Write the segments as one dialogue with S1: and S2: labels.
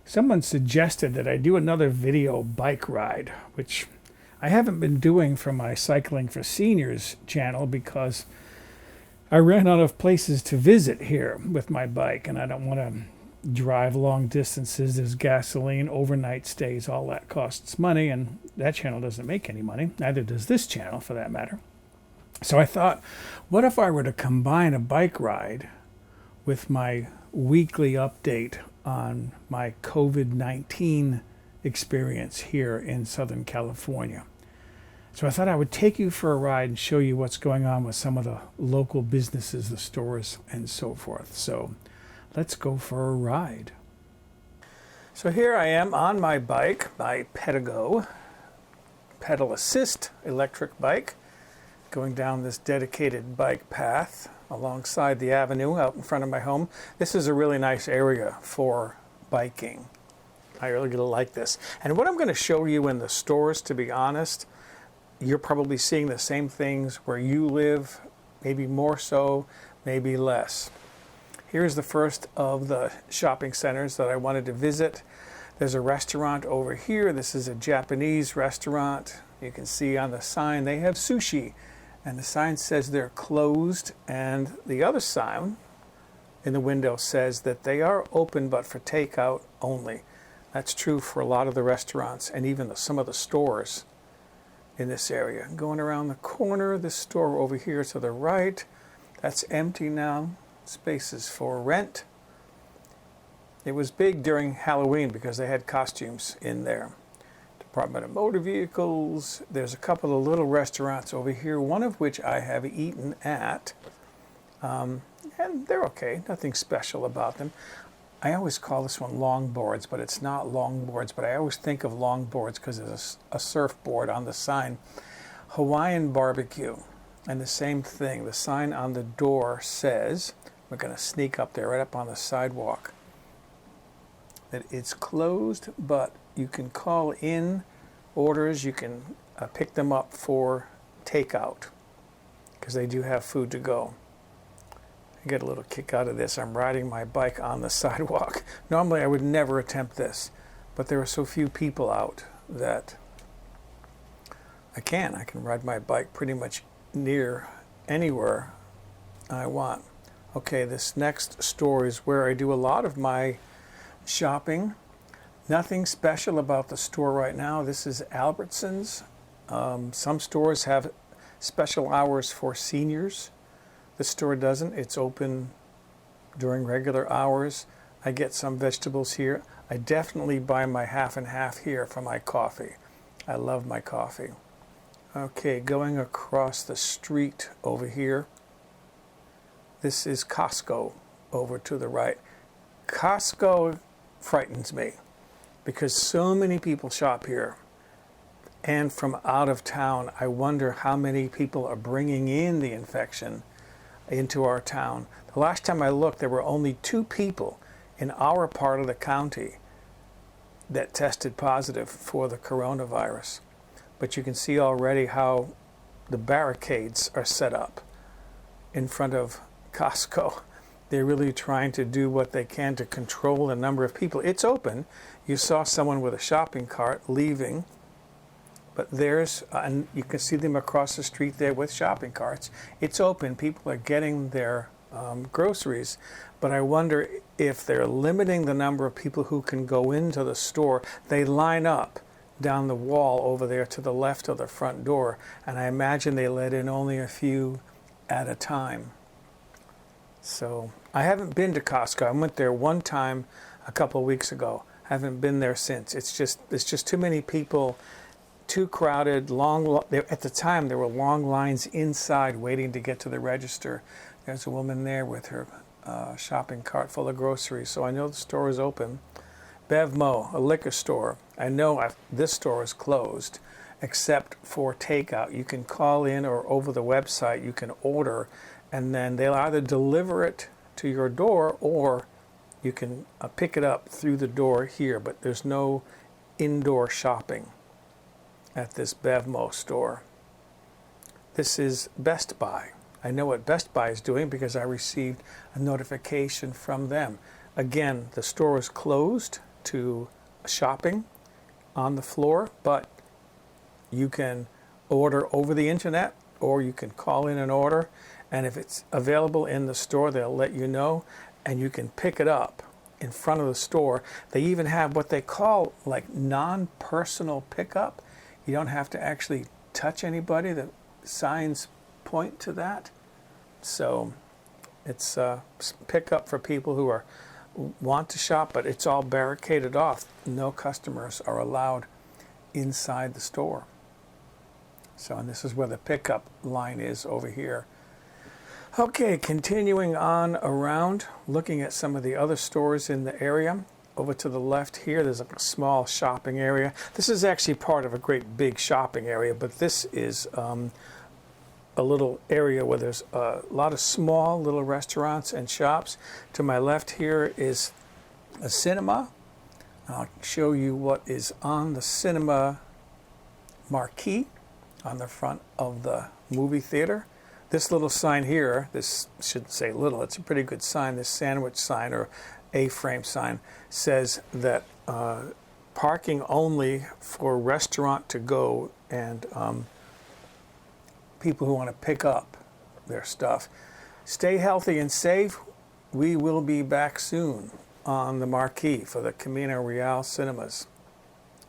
S1: Someone suggested that I do another video bike ride, which I haven't been doing for my Cycling for Seniors channel because I ran out of places to visit here with my bike, and I don't want to drive long distances. There's gasoline, overnight stays, all that costs money, and that channel doesn't make any money. Neither does this channel, for that matter. So I thought, what if I were to combine a bike ride with my weekly update on my COVID-19 experience here in Southern California? So I thought I would take you for a ride and show you what's going on with some of the local businesses, the stores, and so forth. So let's go for a ride. So here I am on my bike, my Pedigo pedal assist electric bike, going down this dedicated bike path alongside the avenue out in front of my home. This is a really nice area for biking. I really like this. And what I'm going to show you in the stores, to be honest, you're probably seeing the same things where you live, maybe more so, maybe less. Here's the first of the shopping centers that I wanted to visit. There's a restaurant over here. This is a Japanese restaurant. You can see on the sign they have sushi, and the sign says they're closed, and the other sign in the window says that they are open but for takeout only. That's true for a lot of the restaurants and even some of the stores in this area. Going around the corner, this store over here to the right, that's empty now. Spaces for rent. It was big during Halloween because they had costumes in there. Department of Motor Vehicles. There's a couple of little restaurants over here, one of which I have eaten at. And they're okay, nothing special about them. I always call this one longboards, but it's not longboards, but I always think of longboards because there's a surfboard on the sign. Hawaiian barbecue, and the same thing. The sign on the door says, we're going to sneak up there right up on the sidewalk, that it's closed, but you can call in orders. You can pick them up for takeout because they do have food to go. I get a little kick out of this. I'm riding my bike on the sidewalk. Normally I would never attempt this, but there are so few people out that I can ride my bike pretty much near anywhere I want. Okay, this next store is where I do a lot of my shopping. Nothing special about the store right now. This is Albertsons. Some stores have special hours for seniors. This store doesn't. It's open during regular hours. I get some vegetables here. I definitely buy my half and half here for my coffee. I love my coffee. Okay, going across the street over here. This is Costco over to the right. Costco frightens me because so many people shop here. And from out of town, I wonder how many people are bringing in the infection into our town. The last time I looked, there were only 2 people in our part of the county that tested positive for the coronavirus. But you can see already how the barricades are set up in front of Costco. They're really trying to do what they can to control the number of people. It's open. You saw someone with a shopping cart leaving, but and you can see them across the street there with shopping carts. It's open. People are getting their groceries, but I wonder if they're limiting the number of people who can go into the store. They line up down the wall over there to the left of the front door, and I imagine they let in only a few at a time. So I haven't been to Costco. I went there one time a couple of weeks ago. I haven't been there since. It's just too many people, too crowded. At the time, there were long lines inside waiting to get to the register. There's a woman there with her shopping cart full of groceries. So I know the store is open. Bevmo, a liquor store. I know this store is closed except for takeout. You can call in or over the website you can order, and then they'll either deliver it to your door or you can pick it up through the door here, but there's no indoor shopping at this Bevmo store. This is Best Buy. I know what Best Buy is doing because I received a notification from them. Again, the store is closed to shopping on the floor, but you can order over the internet, or you can call in an order, and if it's available in the store, they'll let you know, and you can pick it up in front of the store. They even have what they call like non-personal pickup. You don't have to actually touch anybody. The signs point to that. So it's pickup for people who want to shop, but it's all barricaded off. No customers are allowed inside the store. So, and this is where the pickup line is over here. Okay, continuing on around, looking at some of the other stores in the area. Over to the left here, there's a small shopping area. This is actually part of a great big shopping area, but this is a little area where there's a lot of small little restaurants and shops. To my left here is a cinema. I'll show you what is on the cinema marquee on the front of the movie theater. This little sign here, this shouldn't say little, it's a pretty good sign. This sandwich sign or A-frame sign says that parking only for restaurant to go and people who want to pick up their stuff. Stay healthy and safe. We will be back soon on the marquee for the Camino Real cinemas.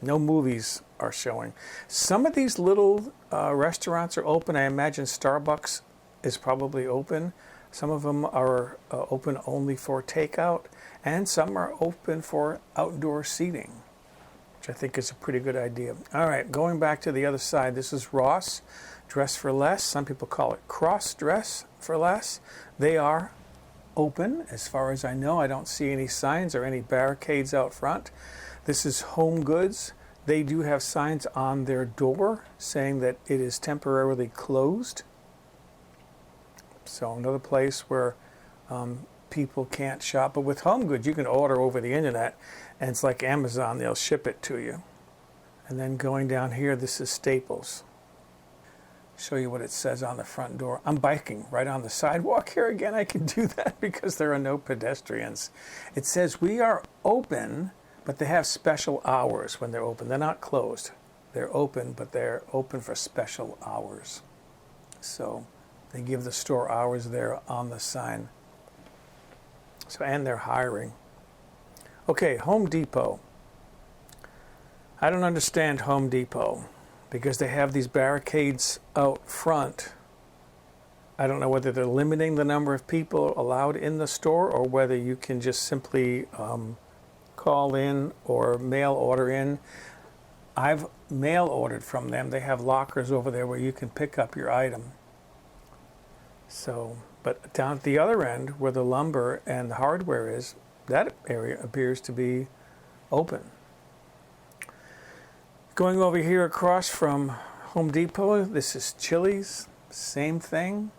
S1: No movies are showing. Some of these little restaurants are open. I imagine Starbucks is probably open. Some of them are open only for takeout, and some are open for outdoor seating, which I think is a pretty good idea. All right, going back to the other side, this is Ross, Dress for Less. Some people call it Cross Dress for Less. They are open, as far as I know. I don't see any signs or any barricades out front. This is Home Goods. They do have signs on their door saying that it is temporarily closed. So another place where people can't shop. But with Home Goods, you can order over the internet, and it's like Amazon. They'll ship it to you. And then going down here, this is Staples. Show you what it says on the front door. I'm biking right on the sidewalk here again. I can do that because there are no pedestrians. It says we are open, but they have special hours when they're open. They're not closed. They're open, but they're open for special hours. So they give the store hours there on the sign. So, and they're hiring. Okay, Home Depot. I don't understand Home Depot because they have these barricades out front. I don't know whether they're limiting the number of people allowed in the store or whether you can just simply call in or mail order in. I've mail ordered from them. They have lockers over there where you can pick up your item. So, but down at the other end where the lumber and the hardware is, that area appears to be open. Going over here across from Home Depot, this is Chili's. Same thing.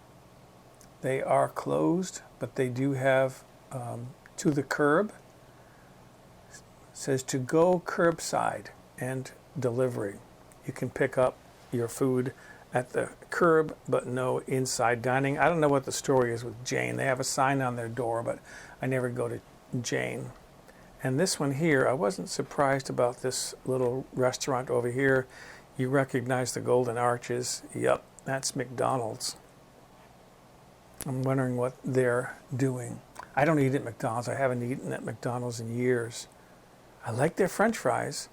S1: They are closed, but they do have to the curb. It says to go curbside and delivery. You can pick up your food at the curb, but no inside dining. I don't know what the story is with Jane. They have a sign on their door, but I never go to Jane. And this one here, I wasn't surprised about this little restaurant over here. You recognize the golden arches. Yep, that's McDonald's. I'm wondering what they're doing. I don't eat at McDonald's. I haven't eaten at McDonald's in years. I like their French fries,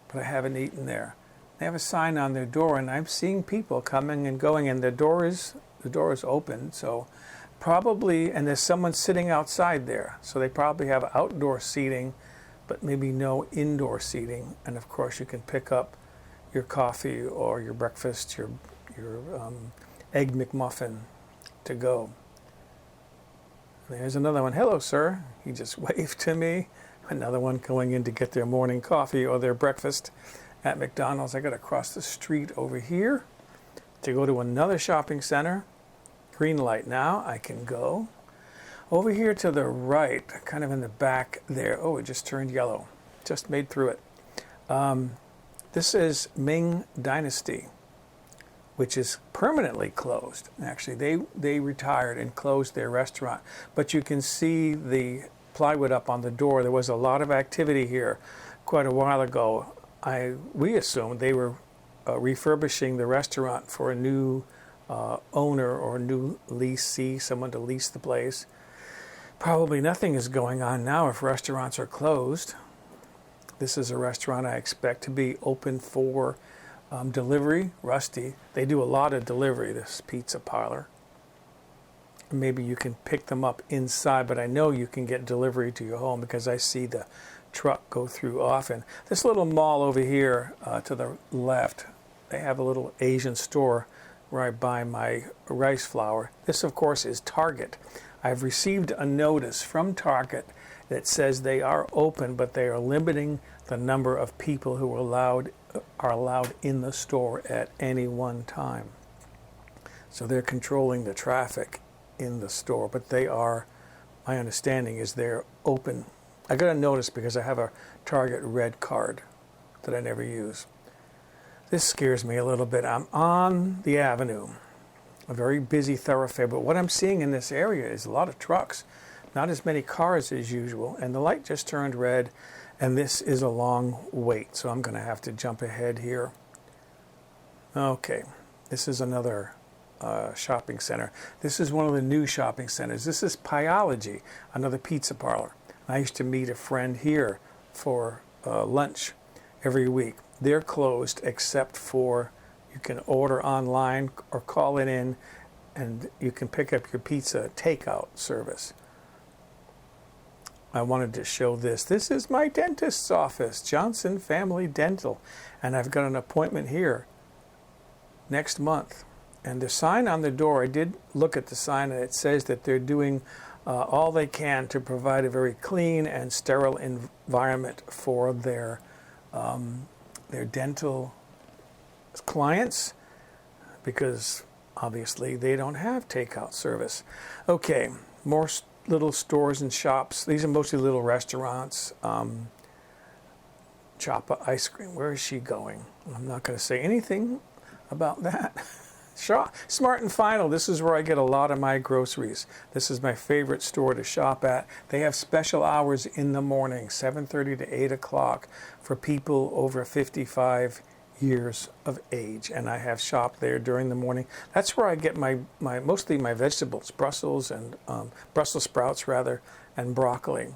S1: but I haven't eaten there. They have a sign on their door, and I'm seeing people coming and going, and the door is open. So probably, and there's someone sitting outside there. So they probably have outdoor seating, but maybe no indoor seating. And of course, you can pick up your coffee or your breakfast, your egg McMuffin to go. There's another one. Hello, sir. He just waved to me. Another one going in to get their morning coffee or their breakfast at McDonald's. I got to cross the street over here to go to another shopping center. Green light now. I can go. Over here to the right, kind of in the back there. Oh, it just turned yellow. Just made through it. This is Ming Dynasty, which is permanently closed. Actually, they retired and closed their restaurant. But you can see the plywood up on the door. There was a lot of activity here quite a while ago. We assumed they were refurbishing the restaurant for a new owner or new leasee, someone to lease the place. Probably nothing is going on now if restaurants are closed. This is a restaurant I expect to be open for delivery. Rusty, they do a lot of delivery, this pizza parlor. Maybe you can pick them up inside, but I know you can get delivery to your home because I see the truck go through often. This little mall over here to the left, they have a little Asian store where I buy my rice flour. This, of course, is Target. I've received a notice from Target that says they are open, but they are limiting the number of people who are allowed in the store at any one time. So they're controlling the traffic in the store, but they are, my understanding is they're open. I got a notice because I have a Target red card that I never use. This scares me a little bit. I'm on the avenue, a very busy thoroughfare, but what I'm seeing in this area is a lot of trucks, not as many cars as usual, and the light just turned red, and this is a long wait, so I'm going to have to jump ahead here. Okay, this is another shopping center. This is one of the new shopping centers. This is Pyology, another pizza parlor. I used to meet a friend here for lunch every week. They're closed except for you can order online or call it in, and you can pick up your pizza takeout service. I wanted to show this. This is my dentist's office, Johnson Family Dental, and I've got an appointment here next month. And the sign on the door, I did look at the sign, and it says that they're doing all they can to provide a very clean and sterile environment for their dental clients, because obviously they don't have takeout service. Okay, more little stores and shops. These are mostly little restaurants. Choppa ice cream. Where is she going? I'm not going to say anything about that. Smart and Final, this is where I get a lot of my groceries. This is my favorite store to shop at. They have special hours in the morning, 7:30 to 8 o'clock, for people over 55 years of age. And I have shopped there during the morning. That's where I get mostly my vegetables, Brussels sprouts rather, and broccoli.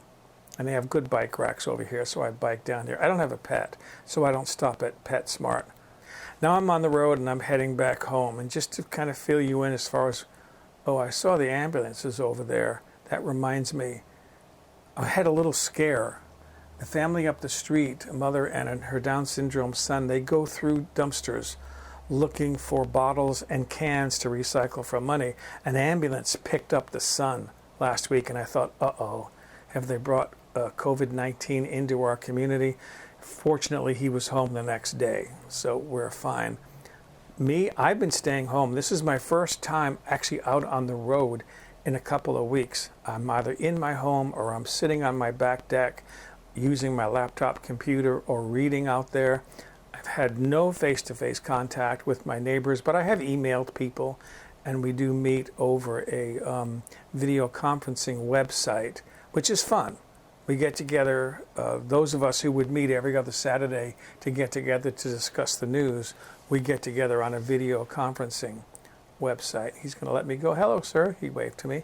S1: And they have good bike racks over here, so I bike down there. I don't have a pet, so I don't stop at PetSmart. Now I'm on the road and I'm heading back home. And just to kind of fill you in as far as, I saw the ambulances over there. That reminds me, I had a little scare. The family up the street, a mother and her Down syndrome son, they go through dumpsters looking for bottles and cans to recycle for money. An ambulance picked up the son last week, and I thought, have they brought COVID-19 into our community? Fortunately, he was home the next day, so we're fine. I've been staying home. This is my first time actually out on the road in a couple of weeks. I'm either in my home or I'm sitting on my back deck using my laptop computer or reading out there. I've had no face-to-face contact with my neighbors, but I have emailed people, and we do meet over a video conferencing website, which is fun. We get together, those of us who would meet every other Saturday to get together to discuss the news, we get together on a video conferencing website. He's going to let me go. Hello, sir. He waved to me.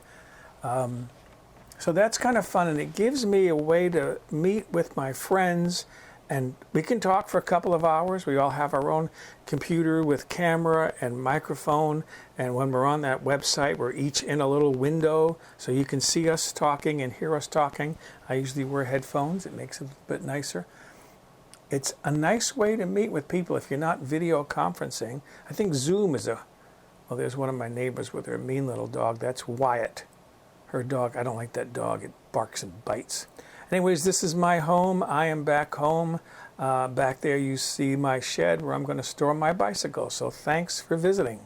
S1: So that's kind of fun, and it gives me a way to meet with my friends, and we can talk for a couple of hours. We all have our own computer with camera and microphone, and when we're on that website, we're each in a little window, so you can see us talking and hear us talking. I usually wear headphones. It makes it a little bit nicer. It's a nice way to meet with people if you're not video conferencing. I think Zoom is there's one of my neighbors with her mean little dog. That's Wyatt. Her dog, I don't like that dog. It barks and bites. Anyways, this is my home. I am back home. Back there you see my shed where I'm going to store my bicycle. So thanks for visiting.